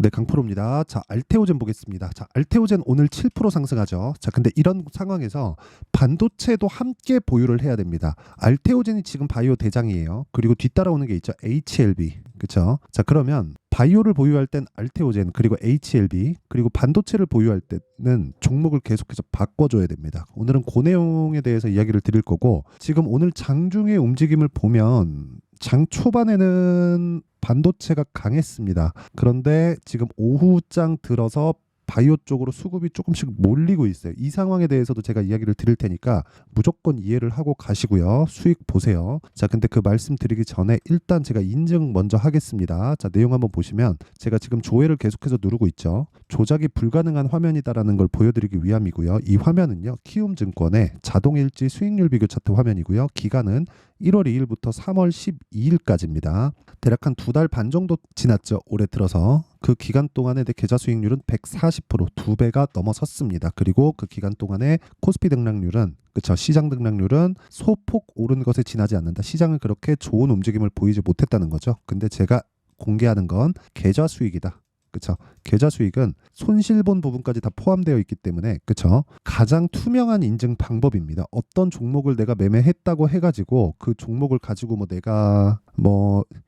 네, 강프로입니다. 자, 알테오젠 보겠습니다. 자, 알테오젠 오늘 7% 상승하죠. 자, 근데 이런 상황에서 반도체도 함께 보유를 해야 됩니다. 알테오젠이 지금 바이오 대장이에요. 그리고 뒤따라오는 게 있죠. HLB. 그렇죠? 자, 그러면 바이오를 보유할 땐 알테오젠, 그리고 HLB, 그리고 반도체를 보유할 때는 종목을 계속해서 바꿔줘야 됩니다. 오늘은 그 내용에 대해서 이야기를 드릴 거고, 지금 오늘 장중의 움직임을 보면 장 초반에는 반도체가 강했습니다. 그런데 지금 오후장 들어서 바이오 쪽으로 수급이 조금씩 몰리고 있어요. 이 상황에 대해서도 제가 이야기를 드릴 테니까 무조건 이해를 하고 가시고요. 수익 보세요. 자, 근데 그 말씀드리기 전에 일단 제가 인증 먼저 하겠습니다. 자, 내용 한번 보시면 제가 지금 조회를 계속해서 누르고 있죠. 조작이 불가능한 화면이다라는 걸 보여드리기 위함이고요. 이 화면은요, 키움증권의 자동일지 수익률 비교 차트 화면이고요. 기간은 1월 2일부터 3월 12일까지입니다. 대략 한 2달 반 정도 지났죠. 올해 들어서. 그 기간 동안에 내 계좌 수익률은 140%, 2배가 넘어섰습니다. 그리고 그 기간 동안에 코스피 등락률은, 그쵸, 시장 등락률은 소폭 오른 것에 지나지 않는다. 시장은 그렇게 좋은 움직임을 보이지 못했다는 거죠. 근데 제가 공개하는 건 계좌 수익이다. 그쵸? 계좌 수익은 손실본 부분까지 다 포함되어 있기 때문에, 그쵸? 가장 투명한 인증 방법입니다. 어떤 종목을 내가 매매했다고 해가지고 그 종목을 가지고 내가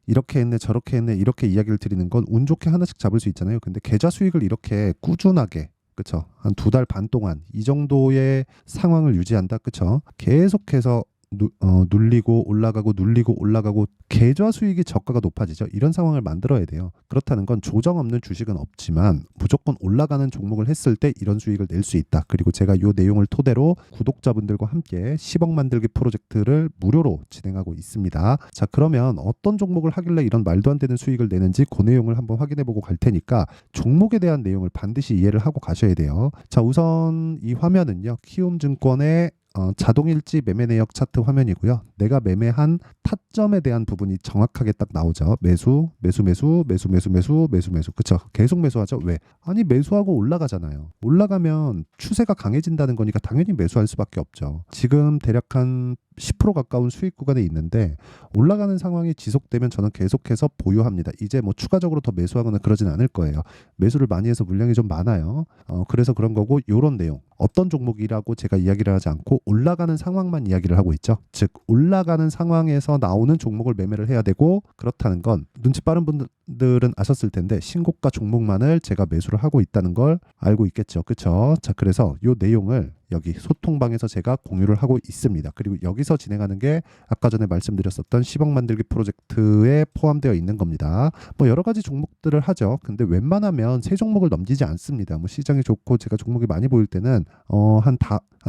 이렇게 했네 저렇게 했네 이렇게 이야기를 드리는 건 운 좋게 하나씩 잡을 수 있잖아요. 근데 계좌 수익을 이렇게 꾸준하게, 그쵸, 한 2달 반 동안 이 정도의 상황을 유지한다. 그쵸? 계속해서 눌리고 올라가고 눌리고 올라가고 계좌 수익이 저가가 높아지죠. 이런 상황을 만들어야 돼요. 그렇다는 건 조정 없는 주식은 없지만 무조건 올라가는 종목을 했을 때 이런 수익을 낼 수 있다. 그리고 제가 이 내용을 토대로 구독자분들과 함께 10억 만들기 프로젝트를 무료로 진행하고 있습니다. 자, 그러면 어떤 종목을 하길래 이런 말도 안 되는 수익을 내는지 그 내용을 한번 확인해 보고 갈 테니까 종목에 대한 내용을 반드시 이해를 하고 가셔야 돼요. 자, 우선 이 화면은요, 키움증권의 자동일지 매매 내역 차트 화면이고요. 내가 매매한 타점에 대한 부분이 정확하게 딱 나오죠. 매수, 매수, 매수, 매수, 매수, 매수, 매수, 매수. 그쵸? 계속 매수하죠. 왜? 아니, 매수하고 올라가잖아요. 올라가면 추세가 강해진다는 거니까 당연히 매수할 수밖에 없죠. 지금 대략 한 10% 가까운 수익 구간에 있는데 올라가는 상황이 지속되면 저는 계속해서 보유합니다. 이제 추가적으로 더 매수하거나 그러진 않을 거예요. 매수를 많이 해서 물량이 좀 많아요. 그래서 그런 거고, 요런 내용 어떤 종목이라고 제가 이야기를 하지 않고 올라가는 상황만 이야기를 하고 있죠. 즉 올라가는 상황에서 나오는 종목을 매매를 해야 되고, 그렇다는 건 눈치 빠른 분들은 아셨을 텐데 신고가 종목만을 제가 매수를 하고 있다는 걸 알고 있겠죠. 그쵸? 자, 그래서 요 내용을 여기 소통방에서 제가 공유를 하고 있습니다. 그리고 여기서 진행하는 게 아까 전에 말씀드렸었던 10억 만들기 프로젝트에 포함되어 있는 겁니다. 여러 가지 종목들을 하죠. 근데 웬만하면 세 종목을 넘기지 않습니다. 시장이 좋고 제가 종목이 많이 보일 때는 한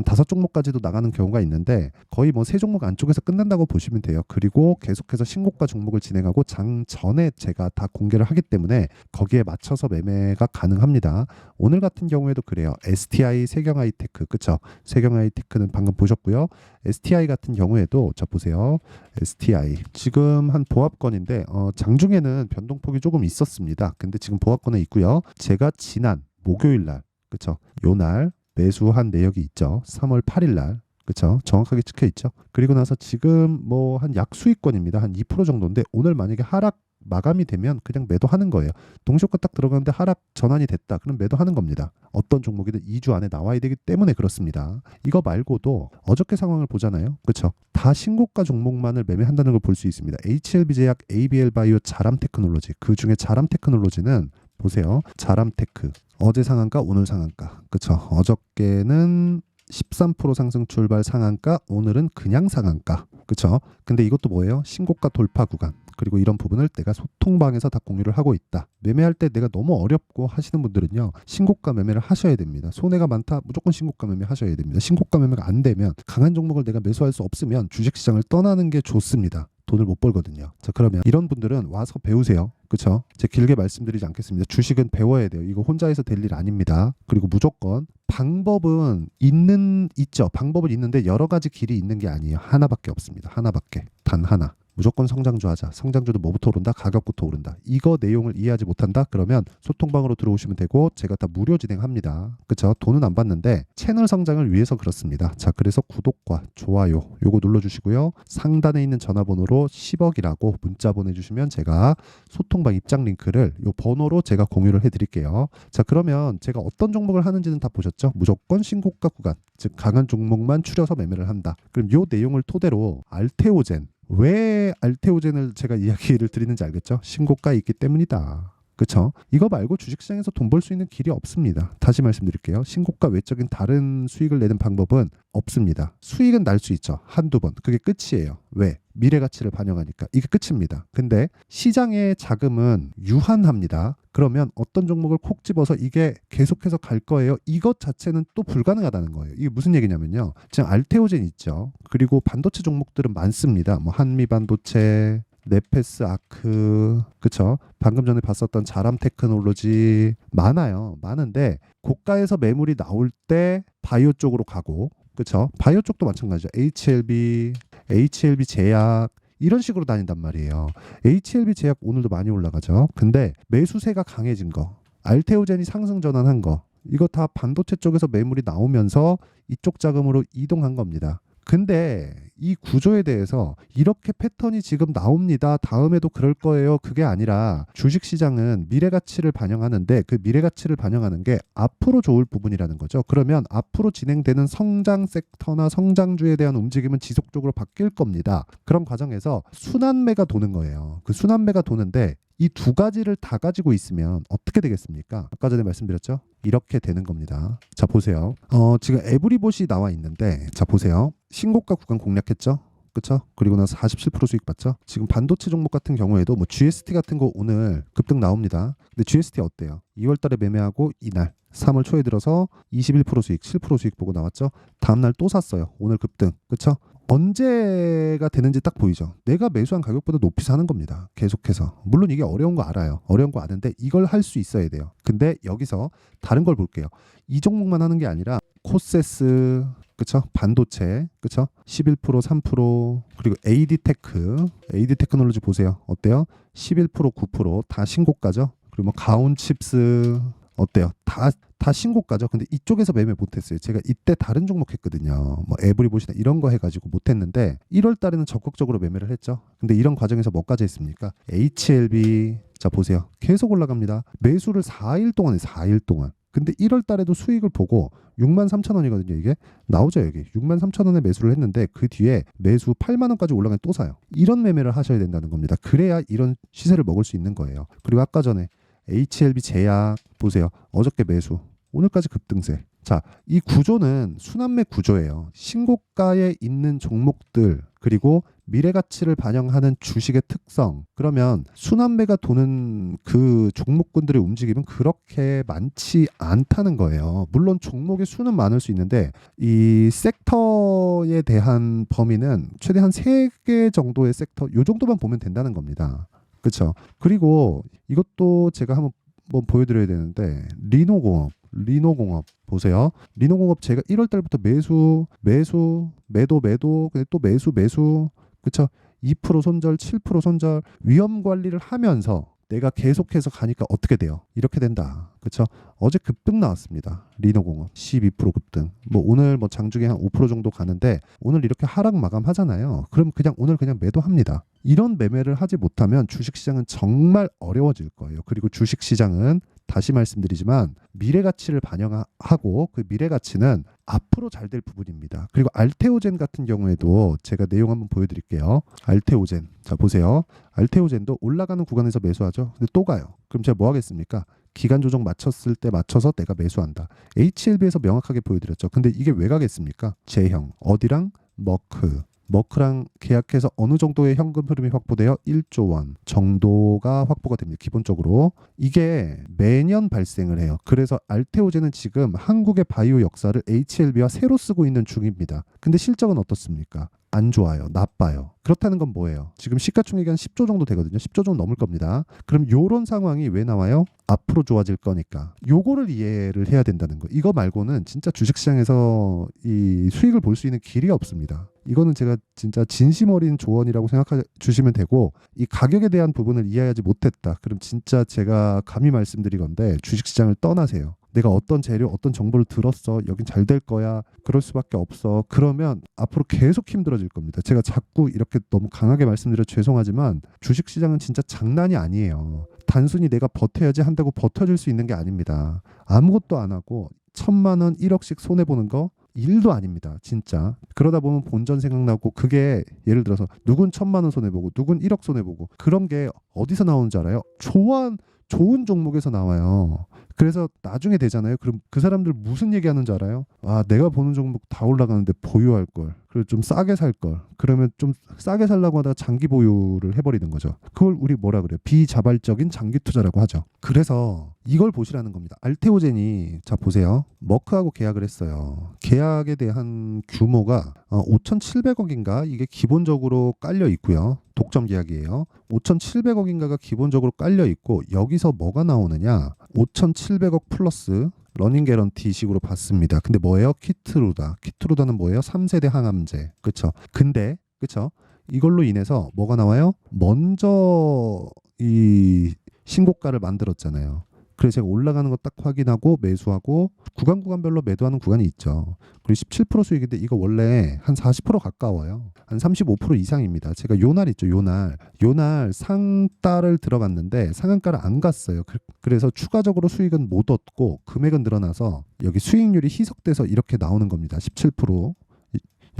5종목까지도 나가는 경우가 있는데 거의 세 종목 안쪽에서 끝난다고 보시면 돼요. 그리고 계속해서 신고가 종목을 진행하고 장 전에 제가 다 공개를 하기 때문에 거기에 맞춰서 매매가 가능합니다. 오늘 같은 경우에도 그래요. STI, 세경하이테크, 그쵸? 세경하이테크는 방금 보셨고요. STI 같은 경우에도 자 보세요. STI 지금 한 보합권인데 장중에는 변동폭이 조금 있었습니다. 근데 지금 보합권에 있고요. 제가 지난 목요일 날, 그쵸? 요날 매수한 내역이 있죠. 3월 8일 날, 그쵸? 정확하게 찍혀 있죠. 그리고 나서 지금 한 약수익권입니다. 한 2% 정도인데 오늘 만약에 하락 마감이 되면 그냥 매도하는 거예요. 동시효과 딱 들어가는데 하락 전환이 됐다. 그럼 매도하는 겁니다. 어떤 종목이든 2주 안에 나와야 되기 때문에 그렇습니다. 이거 말고도 어저께 상황을 보잖아요. 그렇죠? 다 신고가 종목만을 매매한다는 걸 볼 수 있습니다. HLB제약, ABL바이오, 자람테크놀로지. 그중에 자람테크놀로지는 보세요. 자람테크. 어제 상한가, 오늘 상한가. 그렇죠? 어저께는 13% 상승 출발 상한가, 오늘은 그냥 상한가. 그렇죠? 근데 이것도 뭐예요? 신고가 돌파 구간. 그리고 이런 부분을 내가 소통방에서 다 공유를 하고 있다. 매매할 때 내가 너무 어렵고 하시는 분들은요, 신고가 매매를 하셔야 됩니다. 손해가 많다? 무조건 신고가 매매 하셔야 됩니다. 신고가 매매가 안 되면 강한 종목을 내가 매수할 수 없으면 주식시장을 떠나는 게 좋습니다. 돈을 못 벌거든요. 자, 그러면 이런 분들은 와서 배우세요. 그쵸? 제가 길게 말씀드리지 않겠습니다. 주식은 배워야 돼요. 이거 혼자 해서 될 일 아닙니다. 그리고 무조건 방법은 있죠. 방법은 있는데 여러 가지 길이 있는 게 아니에요. 하나밖에 없습니다. 하나밖에. 단 하나. 무조건 성장주 하자. 성장주도 뭐부터 오른다? 가격부터 오른다. 이거 내용을 이해하지 못한다? 그러면 소통방으로 들어오시면 되고 제가 다 무료 진행합니다. 그쵸? 돈은 안 받는데 채널 성장을 위해서 그렇습니다. 자, 그래서 구독과 좋아요 요거 눌러주시고요. 상단에 있는 전화번호로 10억이라고 문자 보내주시면 제가 소통방 입장 링크를 요 번호로 제가 공유를 해드릴게요. 자, 그러면 제가 어떤 종목을 하는지는 다 보셨죠? 무조건 신고가 구간, 즉 강한 종목만 추려서 매매를 한다. 그럼 요 내용을 토대로 알테오젠, 왜 알테오젠을 제가 이야기를 드리는지 알겠죠? 신고가에 있기 때문이다. 그쵸? 이거 말고 주식시장에서 돈 벌 수 있는 길이 없습니다. 다시 말씀드릴게요. 신고가 외적인 다른 수익을 내는 방법은 없습니다. 수익은 날 수 있죠. 한두 번. 그게 끝이에요. 왜? 미래 가치를 반영하니까. 이게 끝입니다. 근데 시장의 자금은 유한합니다. 그러면 어떤 종목을 콕 집어서 이게 계속해서 갈 거예요. 이것 자체는 또 불가능하다는 거예요. 이게 무슨 얘기냐면요. 지금 알테오젠 있죠. 그리고 반도체 종목들은 많습니다. 뭐 한미반도체, 네페스 아크, 그쵸? 방금 전에 봤었던 자람 테크놀로지 많아요. 많은데 고가에서 매물이 나올 때 바이오 쪽으로 가고, 그쵸? 바이오 쪽도 마찬가지죠. HLB 제약 이런 식으로 다닌단 말이에요. HLB 제약 오늘도 많이 올라가죠. 근데 매수세가 강해진 거, 알테오젠이 상승 전환한 거, 이거 다 반도체 쪽에서 매물이 나오면서 이쪽 자금으로 이동한 겁니다. 근데 이 구조에 대해서 이렇게 패턴이 지금 나옵니다. 다음에도 그럴 거예요. 그게 아니라 주식시장은 미래가치를 반영하는데 그 미래가치를 반영하는 게 앞으로 좋을 부분이라는 거죠. 그러면 앞으로 진행되는 성장 섹터나 성장주에 대한 움직임은 지속적으로 바뀔 겁니다. 그런 과정에서 순환매가 도는 거예요. 그 순환매가 도는데 이 두 가지를 다 가지고 있으면 어떻게 되겠습니까? 아까 전에 말씀드렸죠? 이렇게 되는 겁니다. 자, 보세요. 지금 에브리봇이 나와 있는데, 자, 보세요. 신고가 구간 공략했죠? 그쵸? 그리고 나서 47% 수익 봤죠? 지금 반도체 종목 같은 경우에도 뭐 GST 같은 거 오늘 급등 나옵니다. 근데 GST 어때요? 2월 달에 매매하고 이날 3월 초에 들어서 21% 수익, 7% 수익 보고 나왔죠? 다음날 또 샀어요. 오늘 급등. 그쵸? 언제가 되는지 딱 보이죠. 내가 매수한 가격보다 높이 사는 겁니다. 계속해서. 물론 이게 어려운 거 알아요. 어려운 거 아는데 이걸 할 수 있어야 돼요. 근데 여기서 다른 걸 볼게요. 이 종목만 하는 게 아니라 코세스, 그쵸? 반도체, 그쵸? 11%, 3%, 그리고 AD 테크놀로지 보세요. 어때요? 11%, 9%다 신고가죠? 그리고 뭐 가온칩스 어때요? 다 신고가죠. 근데 이쪽에서 매매 못했어요. 제가 이때 다른 종목 했거든요. 뭐 에브리봇이나 이런 거 해가지고 못했는데 1월 달에는 적극적으로 매매를 했죠. 근데 이런 과정에서 뭐까지 했습니까? HLB 자 보세요. 계속 올라갑니다. 매수를 4일 동안 해 4일 동안. 근데 1월 달에도 수익을 보고 63,000원이거든요. 이게 나오죠. 여기 63,000원에 매수를 했는데 그 뒤에 매수 8만 원까지 올라가면 또 사요. 이런 매매를 하셔야 된다는 겁니다. 그래야 이런 시세를 먹을 수 있는 거예요. 그리고 아까 전에 HLB 제약 보세요. 어저께 매수, 오늘까지 급등세. 자, 이 구조는 순환매 구조예요. 신고가에 있는 종목들 그리고 미래가치를 반영하는 주식의 특성. 그러면 순환매가 도는 그 종목군들의 움직임은 그렇게 많지 않다는 거예요. 물론 종목의 수는 많을 수 있는데 이 섹터에 대한 범위는 최대한 3개 정도의 섹터 요 정도만 보면 된다는 겁니다. 그렇죠. 그리고 이것도 제가 한번 보여드려야 되는데 리노공업 보세요. 리노공업 제가 1월 달부터 매도 근데 또 매수 그렇죠. 2% 손절 7% 손절 위험 관리를 하면서 내가 계속해서 가니까 어떻게 돼요? 이렇게 된다. 그렇죠? 어제 급등 나왔습니다. 리노공업 12% 급등. 뭐 오늘 뭐 장중에 한 5% 정도 가는데 오늘 이렇게 하락 마감하잖아요. 그럼 오늘 그냥 매도합니다. 이런 매매를 하지 못하면 주식시장은 정말 어려워질 거예요. 그리고 주식시장은 다시 말씀드리지만 미래가치를 반영하고 그 미래가치는 앞으로 잘 될 부분입니다. 그리고 알테오젠 같은 경우에도 제가 내용 한번 보여드릴게요. 알테오젠 자 보세요. 알테오젠도 올라가는 구간에서 매수하죠. 근데 또 가요. 그럼 제가 뭐 하겠습니까? 기간 조정 맞췄을 때 맞춰서 내가 매수한다. HLB에서 명확하게 보여드렸죠. 근데 이게 왜 가겠습니까? J형 어디랑? 머크랑 계약해서 어느 정도의 현금 흐름이 확보되어 1조 원 정도가 확보가 됩니다. 기본적으로 이게 매년 발생을 해요. 그래서 알테오젠은 지금 한국의 바이오 역사를 HLB와 새로 쓰고 있는 중입니다. 근데 실적은 어떻습니까? 안 좋아요. 나빠요. 그렇다는 건 뭐예요? 지금 시가총액이 한 10조 정도 되거든요. 10조 정도 넘을 겁니다. 그럼 요런 상황이 왜 나와요? 앞으로 좋아질 거니까. 요거를 이해를 해야 된다는 거. 이거 말고는 진짜 주식시장에서 이 수익을 볼 수 있는 길이 없습니다. 이거는 제가 진짜 진심 어린 조언이라고 생각해 주시면 되고, 이 가격에 대한 부분을 이해하지 못했다. 그럼 진짜 제가 감히 말씀드리건데 주식시장을 떠나세요. 내가 어떤 재료, 어떤 정보를 들었어. 여긴 잘 될 거야. 그럴 수밖에 없어. 그러면 앞으로 계속 힘들어질 겁니다. 제가 자꾸 이렇게 너무 강하게 말씀드려 죄송하지만 주식시장은 진짜 장난이 아니에요. 단순히 내가 버텨야지 한다고 버텨줄 수 있는 게 아닙니다. 아무것도 안 하고 1,000만 원, 1억씩 손해보는 거 일도 아닙니다. 진짜. 그러다 보면 본전 생각나고, 그게 예를 들어서 누군 1,000만 원 손해보고 누군 1억 손해보고, 그런 게 어디서 나오는 줄 알아요? 좋은 종목에서 나와요. 그래서 나중에 되잖아요. 그럼 그 사람들 무슨 얘기하는 줄 알아요? 아, 내가 보는 종목 다 올라가는데 보유할 걸. 그리고 좀 싸게 살 걸. 그러면 좀 싸게 살라고 하다가 장기 보유를 해버리는 거죠. 그걸 우리 뭐라 그래요? 비자발적인 장기 투자라고 하죠. 그래서 이걸 보시라는 겁니다. 알테오젠이, 자 보세요. 머크하고 계약을 했어요. 계약에 대한 규모가 5,700억인가 이게 기본적으로 깔려 있고요. 독점 계약이에요. 5,700억인가가 기본적으로 깔려 있고, 여기서 뭐가 나오느냐? 5,700억 플러스 러닝 개런티 식으로 받습니다. 근데 뭐예요? 키트루다. 키트루다는 뭐예요? 3세대 항암제. 그쵸? 근데 그쵸? 이걸로 인해서 뭐가 나와요? 먼저 이 신고가를 만들었잖아요. 그래서 제가 올라가는 거 딱 확인하고 매수하고, 구간별로 매도하는 구간이 있죠. 그리고 17% 수익인데 이거 원래 한 40% 가까워요. 한 35% 이상입니다. 제가 요날 있죠. 요날 상따를 들어갔는데 상한가를 안 갔어요. 그래서 추가적으로 수익은 못 얻고 금액은 늘어나서 여기 수익률이 희석돼서 이렇게 나오는 겁니다. 17%.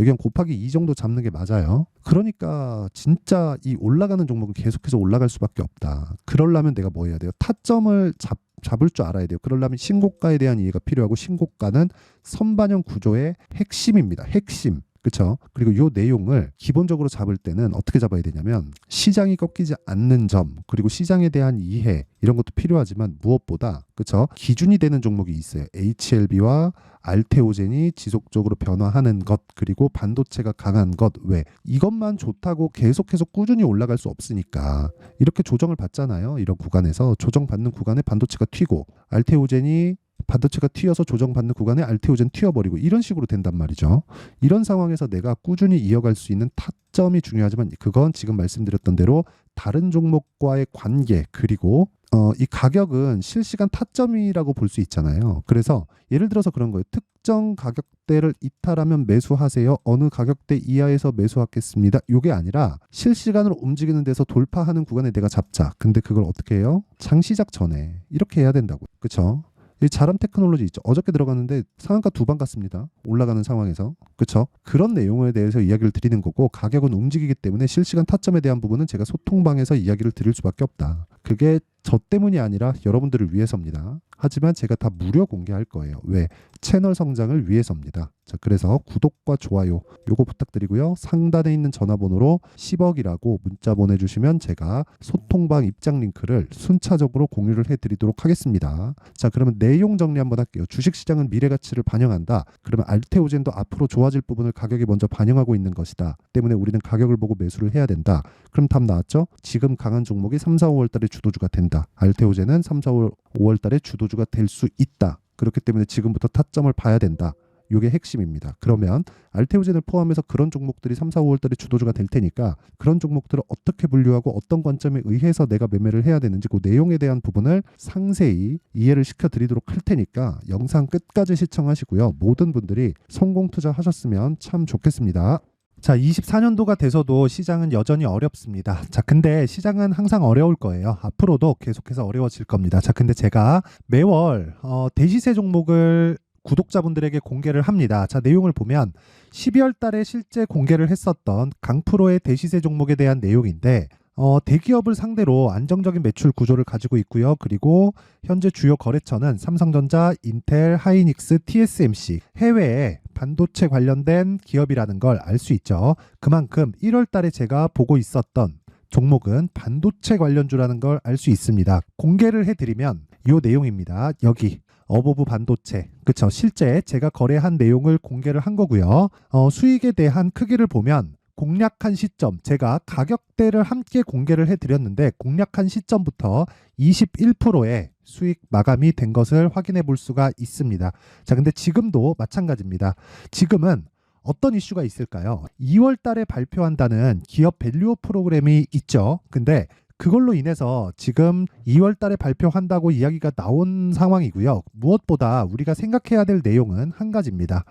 여기 한 곱하기 2 정도 잡는 게 맞아요. 그러니까 진짜 이 올라가는 종목은 계속해서 올라갈 수밖에 없다. 그러려면 내가 뭐 해야 돼요? 타점을 잡을 줄 알아야 돼요. 그러려면 신고가에 대한 이해가 필요하고, 신고가는 선반영 구조의 핵심입니다. 핵심. 그렇죠? 그리고 이 내용을 기본적으로 잡을 때는 어떻게 잡아야 되냐면, 시장이 꺾이지 않는 점, 그리고 시장에 대한 이해, 이런 것도 필요하지만 무엇보다 그렇죠? 기준이 되는 종목이 있어요. HLB와 알테오젠이 지속적으로 변화하는 것, 그리고 반도체가 강한 것. 왜? 이것만 좋다고 계속해서 꾸준히 올라갈 수 없으니까 이렇게 조정을 받잖아요. 이런 구간에서 조정받는 구간에 반도체가 튀고, 알테오젠이 반도체가 튀어서 조정받는 구간에 알테오젠 튀어버리고, 이런 식으로 된단 말이죠. 이런 상황에서 내가 꾸준히 이어갈 수 있는 타점이 중요하지만, 그건 지금 말씀드렸던 대로 다른 종목과의 관계, 그리고 이 가격은 실시간 타점이라고 볼 수 있잖아요. 그래서 예를 들어서 그런 거예요. 특정 가격대를 이탈하면 매수하세요. 어느 가격대 이하에서 매수하겠습니다. 이게 아니라 실시간으로 움직이는 데서 돌파하는 구간에 내가 잡자. 근데 그걸 어떻게 해요? 장시작 전에 이렇게 해야 된다고. 그렇죠? 이 자람 테크놀로지 있죠. 어저께 들어갔는데 상한가 2번 갔습니다. 올라가는 상황에서. 그렇죠? 그런 내용에 대해서 이야기를 드리는 거고, 가격은 움직이기 때문에 실시간 타점에 대한 부분은 제가 소통방에서 이야기를 드릴 수밖에 없다. 그게 저 때문이 아니라 여러분들을 위해서입니다. 하지만 제가 다 무료 공개할 거예요. 왜? 채널 성장을 위해서입니다. 자, 그래서 구독과 좋아요 요거 부탁드리고요. 상단에 있는 전화번호로 10억이라고 문자 보내주시면 제가 소통방 입장 링크를 순차적으로 공유를 해드리도록 하겠습니다. 자, 그러면 내용 정리 한번 할게요. 주식시장은 미래가치를 반영한다. 그러면 알테오젠도 앞으로 좋아질 부분을 가격이 먼저 반영하고 있는 것이다. 때문에 우리는 가격을 보고 매수를 해야 된다. 그럼 답 나왔죠? 지금 강한 종목이 3, 4, 5월 달에 주도주가 된다. 알테오젠은 3, 4, 5월 달에 주도주가 될 수 있다. 그렇기 때문에 지금부터 타점을 봐야 된다. 이게 핵심입니다. 그러면 알테오젠을 포함해서 그런 종목들이 3, 4, 5월 달에 주도주가 될 테니까, 그런 종목들을 어떻게 분류하고 어떤 관점에 의해서 내가 매매를 해야 되는지 그 내용에 대한 부분을 상세히 이해를 시켜드리도록 할 테니까 영상 끝까지 시청하시고요. 모든 분들이 성공 투자하셨으면 참 좋겠습니다. 자, 24년도가 돼서도 시장은 여전히 어렵습니다. 자, 근데 시장은 항상 어려울 거예요. 앞으로도 계속해서 어려워질 겁니다. 자, 근데 제가 매월 대시세 종목을 구독자분들에게 공개를 합니다. 자, 내용을 보면 12월 달에 실제 공개를 했었던 강프로의 대시세 종목에 대한 내용인데, 대기업을 상대로 안정적인 매출 구조를 가지고 있고요. 그리고 현재 주요 거래처는 삼성전자, 인텔, 하이닉스, TSMC, 해외에 반도체 관련된 기업이라는 걸 알 수 있죠. 그만큼 1월 달에 제가 보고 있었던 종목은 반도체 관련주라는 걸 알 수 있습니다. 공개를 해드리면 이 내용입니다. 여기 어보브 반도체, 그쵸? 실제 제가 거래한 내용을 공개를 한 거고요. 수익에 대한 크기를 보면 공략한 시점, 제가 가격대를 함께 공개를 해드렸는데 공략한 시점부터 21%의 수익 마감이 된 것을 확인해 볼 수가 있습니다. 자, 근데 지금도 마찬가지입니다. 지금은 어떤 이슈가 있을까요? 2월 달에 발표한다는 기업 밸류업 프로그램이 있죠. 근데 그걸로 인해서 지금 2월 달에 발표한다고 이야기가 나온 상황이고요. 무엇보다 우리가 생각해야 될 내용은 한 가지입니다.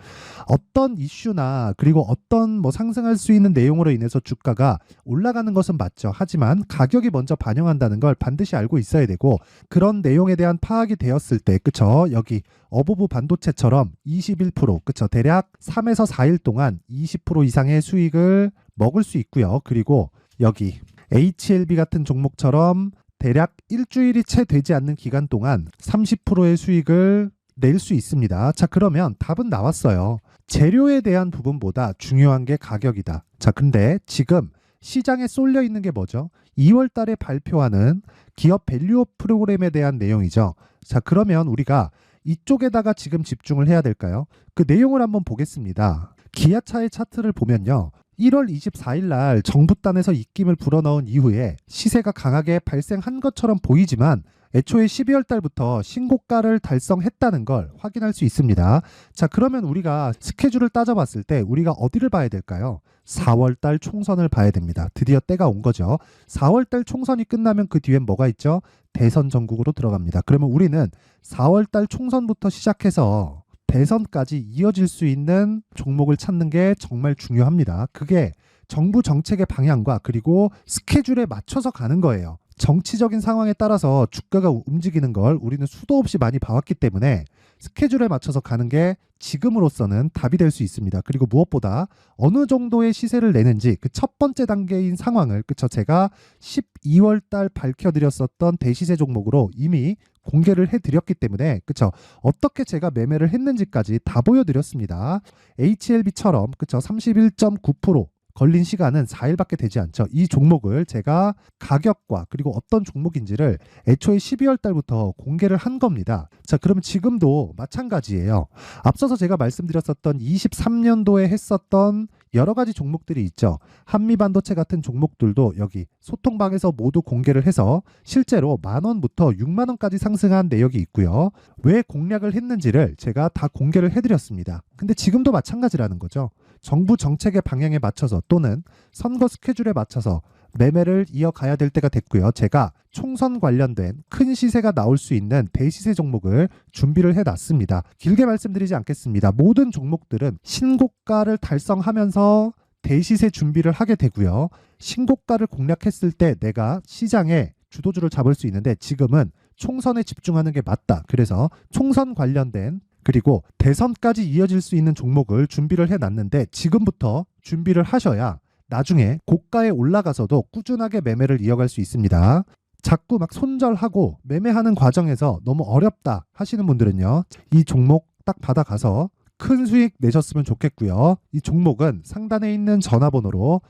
어떤 이슈나 그리고 어떤 상승할 수 있는 내용으로 인해서 주가가 올라가는 것은 맞죠. 하지만 가격이 먼저 반영한다는 걸 반드시 알고 있어야 되고, 그런 내용에 대한 파악이 되었을 때, 그쵸? 여기 어부부 반도체처럼 21%, 그쵸? 대략 3에서 4일 동안 20% 이상의 수익을 먹을 수 있고요. 그리고 여기 HLB 같은 종목처럼 대략 일주일이 채 되지 않는 기간 동안 30%의 수익을 낼 수 있습니다. 자, 그러면 답은 나왔어요. 재료에 대한 부분보다 중요한 게 가격이다. 자, 근데 지금 시장에 쏠려 있는 게 뭐죠? 2월 달에 발표하는 기업 밸류업 프로그램에 대한 내용이죠. 자, 그러면 우리가 이쪽에다가 지금 집중을 해야 될까요? 그 내용을 한번 보겠습니다. 기아차의 차트를 보면요. 1월 24일 날 정부단에서 입김을 불어넣은 이후에 시세가 강하게 발생한 것처럼 보이지만 애초에 12월 달부터 신고가를 달성했다는 걸 확인할 수 있습니다. 자, 그러면 우리가 스케줄을 따져봤을 때 우리가 어디를 봐야 될까요? 4월 달 총선을 봐야 됩니다. 드디어 때가 온 거죠. 4월 달 총선이 끝나면 그 뒤엔 뭐가 있죠? 대선 전국으로 들어갑니다. 그러면 우리는 4월 달 총선부터 시작해서 대선까지 이어질 수 있는 종목을 찾는 게 정말 중요합니다. 그게 정부 정책의 방향과 그리고 스케줄에 맞춰서 가는 거예요. 정치적인 상황에 따라서 주가가 움직이는 걸 우리는 수도 없이 많이 봐왔기 때문에 스케줄에 맞춰서 가는 게 지금으로서는 답이 될 수 있습니다. 그리고 무엇보다 어느 정도의 시세를 내는지 그 첫 번째 단계인 상황을, 그쵸? 제가 12월 달 밝혀드렸었던 대시세 종목으로 이미 공개를 해드렸기 때문에, 그쵸? 어떻게 제가 매매를 했는지까지 다 보여드렸습니다. HLB처럼, 그쵸? 31.9% 걸린 시간은 4일밖에 되지 않죠. 이 종목을 제가 가격과 그리고 어떤 종목인지를 애초에 12월 달부터 공개를 한 겁니다. 자, 그러면 지금도 마찬가지예요. 앞서서 제가 말씀드렸었던 23년도에 했었던 여러 가지 종목들이 있죠. 한미반도체 같은 종목들도 여기 소통방에서 모두 공개를 해서 실제로 10,000원부터 60,000원까지 상승한 내역이 있고요. 왜 공략을 했는지를 제가 다 공개를 해드렸습니다. 근데 지금도 마찬가지라는 거죠. 정부 정책의 방향에 맞춰서 또는 선거 스케줄에 맞춰서 매매를 이어가야 될 때가 됐고요. 제가 총선 관련된 큰 시세가 나올 수 있는 대시세 종목을 준비를 해놨습니다. 길게 말씀드리지 않겠습니다. 모든 종목들은 신고가를 달성하면서 대시세 준비를 하게 되고요. 신고가를 공략했을 때 내가 시장에 주도주를 잡을 수 있는데 지금은 총선에 집중하는 게 맞다. 그래서 총선 관련된 그리고 대선까지 이어질 수 있는 종목을 준비를 해놨는데 지금부터 준비를 하셔야 나중에 고가에 올라가서도 꾸준하게 매매를 이어갈 수 있습니다. 자꾸 막 손절하고 매매하는 과정에서 너무 어렵다 하시는 분들은요. 이 종목 딱 받아가서 큰 수익 내셨으면 좋겠고요. 이 종목은 상단에 있는 전화번호로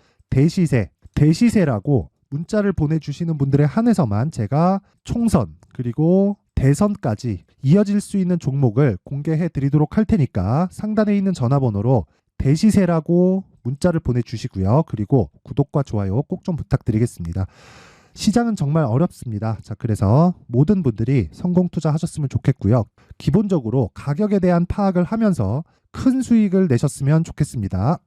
대시세라고 문자를 보내주시는 분들에 한해서만 제가 총선 그리고 대선까지 이어질 수 있는 종목을 공개해 드리도록 할 테니까 상단에 있는 전화번호로 대시세라고 문자를 보내주시고요. 그리고 구독과 좋아요 꼭 좀 부탁드리겠습니다. 시장은 정말 어렵습니다. 자, 그래서 모든 분들이 성공 투자하셨으면 좋겠고요. 기본적으로 가격에 대한 파악을 하면서 큰 수익을 내셨으면 좋겠습니다.